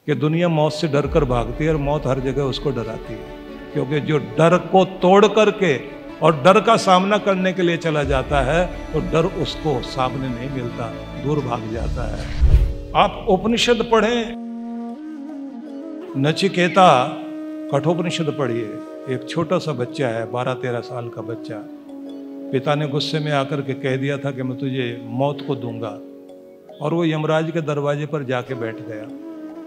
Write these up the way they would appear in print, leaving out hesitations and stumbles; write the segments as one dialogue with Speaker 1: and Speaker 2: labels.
Speaker 1: कि दुनिया मौत से डर कर भागती है और मौत हर जगह उसको डराती है, क्योंकि जो डर को तोड़ करके और डर का सामना करने के लिए चला जाता है तो डर उसको सामने नहीं मिलता, दूर भाग जाता है। आप उपनिषद पढ़ें, नचिकेता कठोपनिषद पढ़िए। एक छोटा सा बच्चा है, 12-13 साल का बच्चा, पिता ने गुस्से में आकर के कह दिया था कि मैं तुझे मौत को दूंगा, और वो यमराज के दरवाजे पर जाके बैठ गया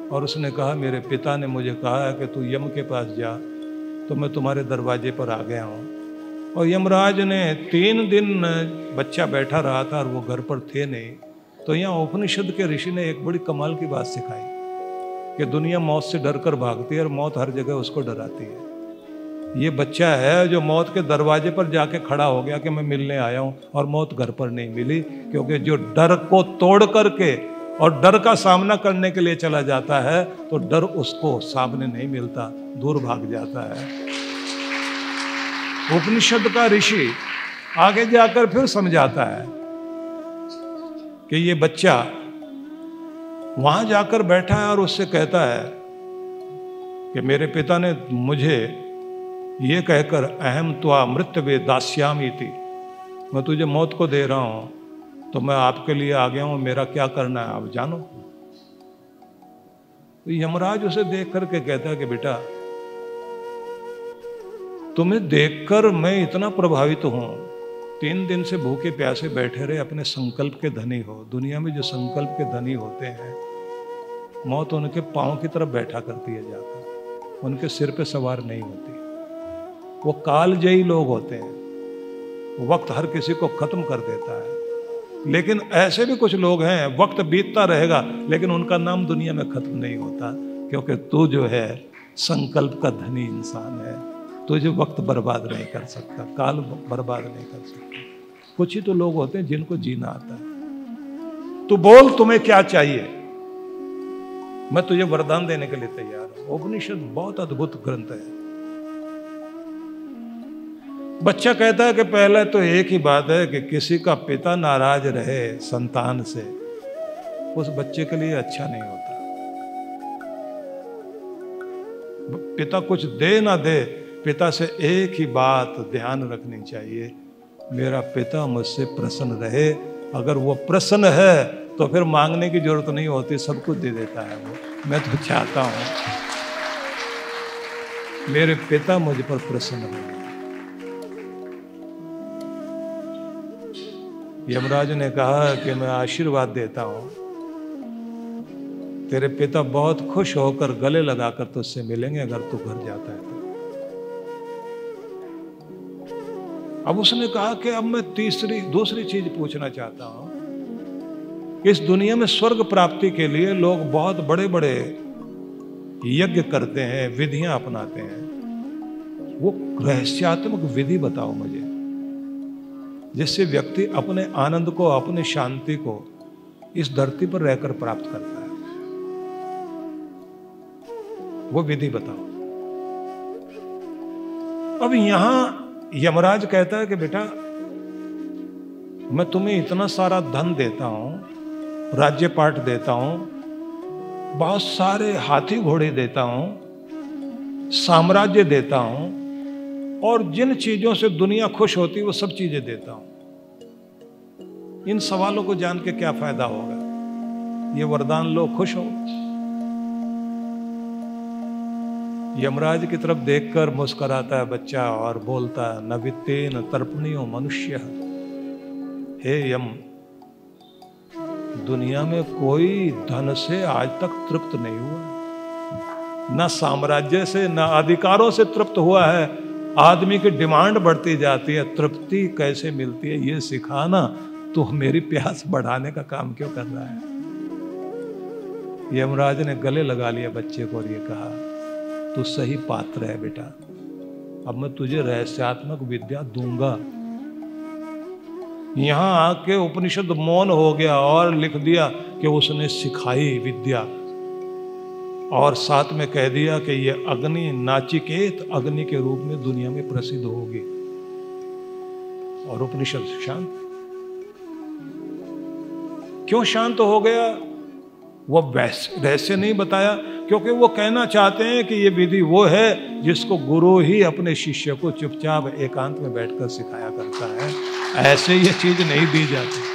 Speaker 1: और उसने कहा मेरे पिता ने मुझे कहा है कि तू यम के पास जा, तो मैं तुम्हारे दरवाजे पर आ गया हूँ। और यमराज ने 3 दिन बच्चा बैठा रहा था और वो घर पर थे नहीं। तो यहाँ उपनिषद के ऋषि ने एक बड़ी कमाल की बात सिखाई कि दुनिया मौत से डर कर भागती है और मौत हर जगह उसको डराती है। ये बच्चा है जो मौत के दरवाजे पर जाके खड़ा हो गया कि मैं मिलने आया हूँ, और मौत घर पर नहीं मिली, क्योंकि जो डर को तोड़ करके और डर का सामना करने के लिए चला जाता है तो डर उसको सामने नहीं मिलता, दूर भाग जाता है। उपनिषद का ऋषि आगे जाकर फिर समझाता है कि ये बच्चा वहां जाकर बैठा है और उससे कहता है कि मेरे पिता ने मुझे ये कहकर अहम त्वा मृत्यवे दास्यामी थी, मैं तुझे मौत को दे रहा हूं, तो मैं आपके लिए आ गया हूं, मेरा क्या करना है आप जानो। तो यमराज उसे देख करके कहता है कि बेटा तुम्हें देखकर मैं इतना प्रभावित हूं, 3 दिन से भूखे प्यासे बैठे रहे, अपने संकल्प के धनी हो। दुनिया में जो संकल्प के धनी होते हैं, मौत उनके पांव की तरफ बैठा करती है जाकर, उनके सिर पे सवार नहीं होती। वो कालजयी लोग होते हैं, वक्त हर किसी को खत्म कर देता है। लेकिन ऐसे भी कुछ लोग हैं, वक्त बीतता रहेगा लेकिन उनका नाम दुनिया में खत्म नहीं होता, क्योंकि तू जो है संकल्प का धनी इंसान है, तुझे वक्त बर्बाद नहीं कर सकता, काल बर्बाद नहीं कर सकता। कुछ ही तो लोग होते हैं जिनको जीना आता है। तू बोल तुम्हें क्या चाहिए, मैं तुझे वरदान देने के लिए तैयार हूं। उपनिषद बहुत अद्भुत ग्रंथ है। बच्चा कहता है कि पहले तो एक ही बात है कि किसी का पिता नाराज रहे संतान से, उस बच्चे के लिए अच्छा नहीं होता। पिता कुछ दे ना दे, पिता से एक ही बात ध्यान रखनी चाहिए, मेरा पिता मुझसे प्रसन्न रहे। अगर वो प्रसन्न है तो फिर मांगने की जरूरत नहीं होती, सब कुछ दे देता है वो। मैं तो चाहता हूं मेरे पिता मुझ पर प्रसन्न रहे। यमराज ने कहा कि मैं आशीर्वाद देता हूं, तेरे पिता बहुत खुश होकर गले लगाकर तुझसे मिलेंगे अगर तू घर जाता है तो। अब उसने कहा कि अब मैं दूसरी चीज पूछना चाहता हूं। इस दुनिया में स्वर्ग प्राप्ति के लिए लोग बहुत बड़े बड़े यज्ञ करते हैं, विधियां अपनाते हैं, वो रहस्यात्मक विधि बताओ मुझे, जिससे व्यक्ति अपने आनंद को, अपनी शांति को इस धरती पर रहकर प्राप्त करता है। वो विधि बताओ। अब यहां यमराज कहता है कि बेटा मैं तुम्हें इतना सारा धन देता हूं, राज्यपाट देता हूं, बहुत सारे हाथी घोड़े देता हूं, साम्राज्य देता हूं, और जिन चीजों से दुनिया खुश होती है वो सब चीजें देता हूं। इन सवालों को जान के क्या फायदा होगा, ये वरदान लो, खुश हो। यमराज की तरफ देखकर मुस्कुराता है बच्चा और बोलता है, न वित्तेन तर्पणीयो मनुष्य। हे यम, दुनिया में कोई धन से आज तक तृप्त नहीं हुआ, न साम्राज्य से, न अधिकारों से तृप्त हुआ है। आदमी की डिमांड बढ़ती जाती है, तृप्ति कैसे मिलती है ये सिखाना, तो मेरी प्यास बढ़ाने का काम क्यों कर रहा है। यमराज ने गले लगा लिया बच्चे को और ये कहा, तू सही पात्र है बेटा, अब मैं तुझे रहस्यात्मक विद्या दूंगा। यहां आके उपनिषद मौन हो गया और लिख दिया कि उसने सिखाई विद्या, और साथ में कह दिया कि ये अग्नि नाचिकेत अग्नि के रूप में दुनिया में प्रसिद्ध होगी। और उपनिषद शांत। क्यों शांत हो गया? वो रहस्य नहीं बताया, क्योंकि वो कहना चाहते हैं कि ये विधि वो है जिसको गुरु ही अपने शिष्य को चुपचाप एकांत में बैठकर सिखाया करता है। ऐसे ये चीज नहीं दी जाती।